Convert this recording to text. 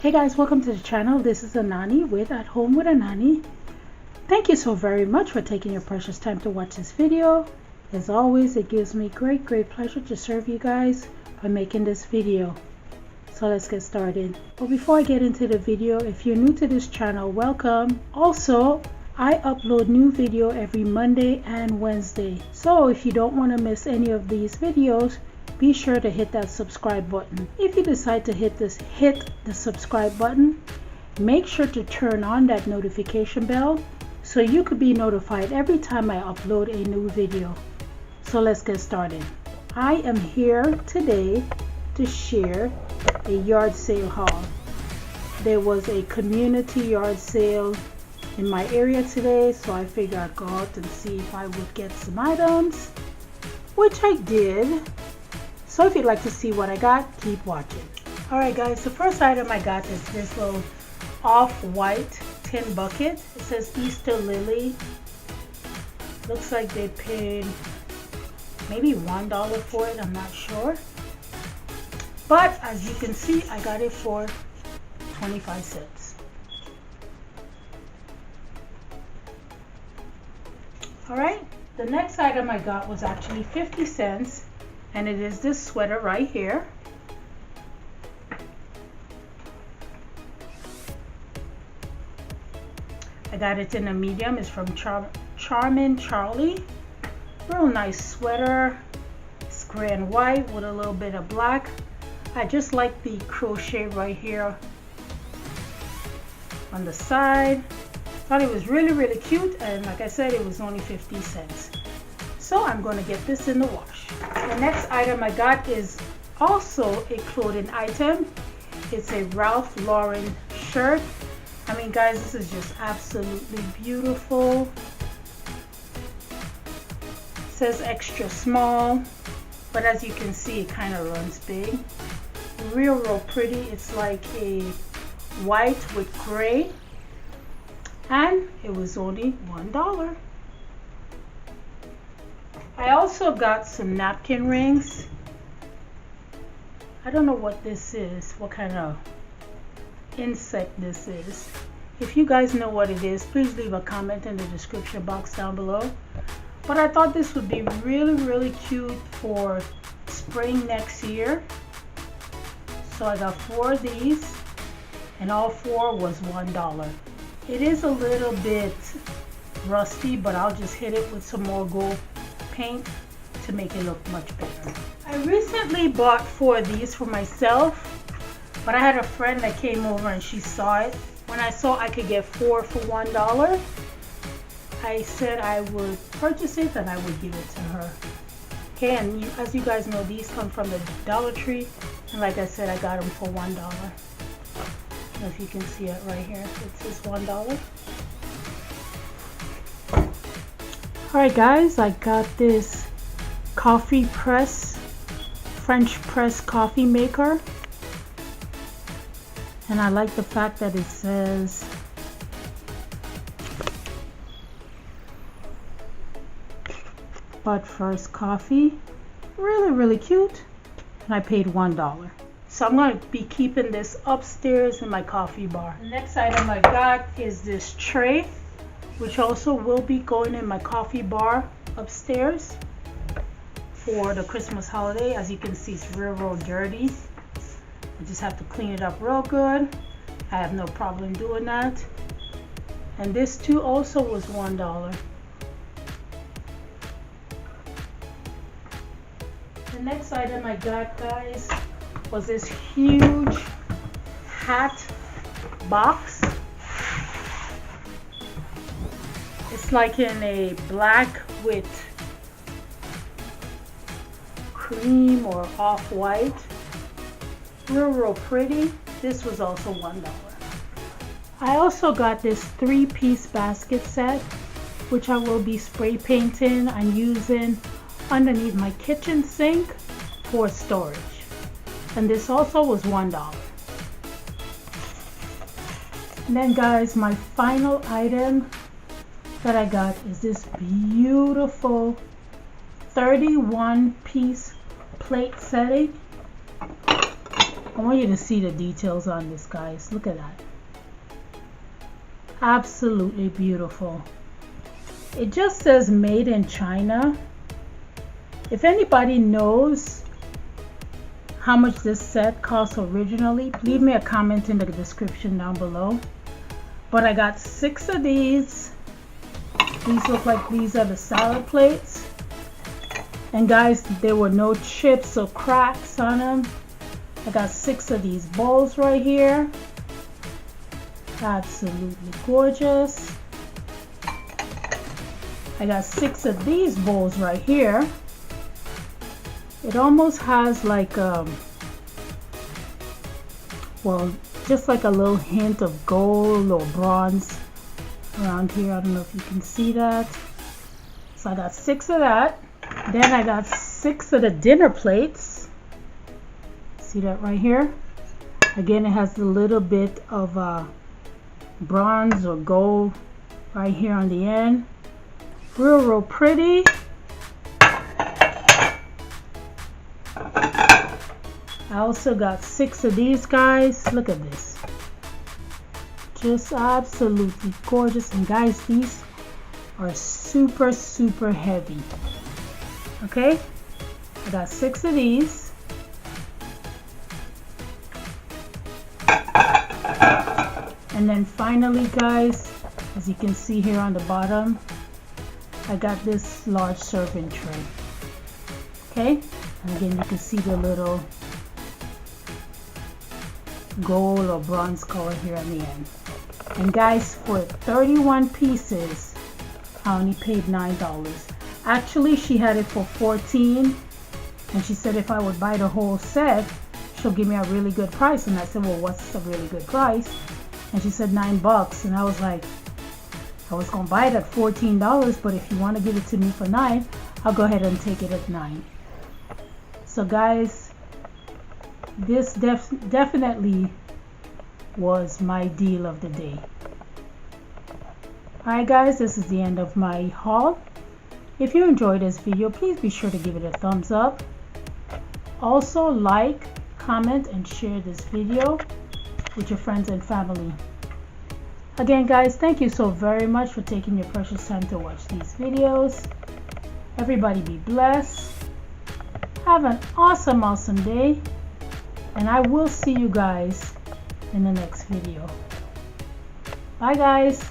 Hey guys, welcome to the channel. This is Anani with At Home with Anani. Thank you so very much for taking your precious time to watch this video. As always, it gives me great pleasure to serve you guys by making this video. So let's get started. But before I get into the video, if you're new to this channel, welcome. Also, I upload new video every Monday and Wednesday. So if you don't want to miss any of these videos, be sure to hit that subscribe button. If you decide to hit the subscribe button, make sure to turn on that notification bell so you could be notified every time I upload a new video. So let's get started. I am here today to share a yard sale haul. There was a community yard sale in my area today, so I figured I'd go out and see if I would get some items, which I did. So if you'd like to see what I got, keep watching. Alright guys, the first item I got is this little off-white tin bucket. It says Easter Lily. Looks like they paid maybe $1 for it, I'm not sure. But as you can see, I got it for 25 cents. Alright, the next item I got was actually 50 cents. And it is this sweater right here. I got it in a medium. It's from Charmin Charlie. Real nice sweater. It's gray and white with a little bit of black. I just like the crochet right here on the side. Thought it was really cute, and like I said, it was only 50 cents. So I'm going to get this in the wash. The next item I got is also a clothing item. It's a Ralph Lauren shirt. I mean guys, this is just absolutely beautiful. It says extra small, but as you can see, it kind of runs big. Real pretty. It's like a white with gray, and it was only $1. I also got some napkin rings. I don't know what this is, what kind of insect this is. If you guys know what it is, please leave a comment in the description box down below. But I thought this would be really cute for spring next year. So I got 4 of these, and all 4 was $1. It is a little bit rusty, but I'll just hit it with some more gold paint to make it look much better. I recently bought 4 of these for myself, but I had a friend that came over and she saw it. When I saw I could get 4 for $1, I said I would purchase it and I would give it to her. Okay, and as you guys know, these come from the Dollar Tree, and like I said, I got them for $1. I don't know if you can see it right here. It says $1. Alright guys, I got this coffee press, French press coffee maker. And I like the fact that it says but first coffee. Really cute. And I paid $1. So I'm going to be keeping this upstairs in my coffee bar. The next item I got is this tray, which also will be going in my coffee bar upstairs for the Christmas holiday. As you can see, it's real dirty. I just have to clean it up real good. I have no problem doing that. And this too also was $1. The next item I got, guys, was this huge hat box. It's like in a black with cream or off-white. Real pretty. This was also $1. I also got this 3-piece basket set, which I will be spray painting and using underneath my kitchen sink for storage. And this also was $1. And then guys, my final item that I got is this beautiful 31-piece plate setting. I want you to see the details on this, guys. Look at that. Absolutely beautiful. It just says made in China. If anybody knows how much this set cost originally, leave me a comment in the description down below. But I got 6 of these. These look like these are the salad plates. And guys, there were no chips or cracks on them. I got 6 of these bowls right here. Absolutely gorgeous. I got 6 of these bowls right here. It almost has like well, just like a little hint of gold or bronze around here. I don't know if you can see that. So I got 6 of that. Then I got 6 of the dinner plates. See that right here? Again, it has a little bit of bronze or gold right here on the end. Real pretty. I also got 6 of these, guys. Look at this. Just absolutely gorgeous. And guys, these are super heavy. Okay, I got 6 of these. And then finally, guys, as you can see here on the bottom, I got this large serving tray. Okay, and again, you can see the little gold or bronze color here on the end. And guys, for 31 pieces, I only paid $9. Actually, she had it for $14, and she said if I would buy the whole set, she'll give me a really good price. And I said, well, what's a really good price? And she said $9. And I was like, I was gonna buy it at $14, but if you want to give it to me for $9, I'll go ahead and take it at $9. So guys, this definitely was my deal of the day. Alright guys, this is the end of my haul. If you enjoyed this video, please be sure to give it a thumbs up. Also like, comment, and share this video with your friends and family. Again guys, thank you so very much for taking your precious time to watch these videos. Everybody be blessed. Have an awesome day. And I will see you guys in the next video. Bye guys.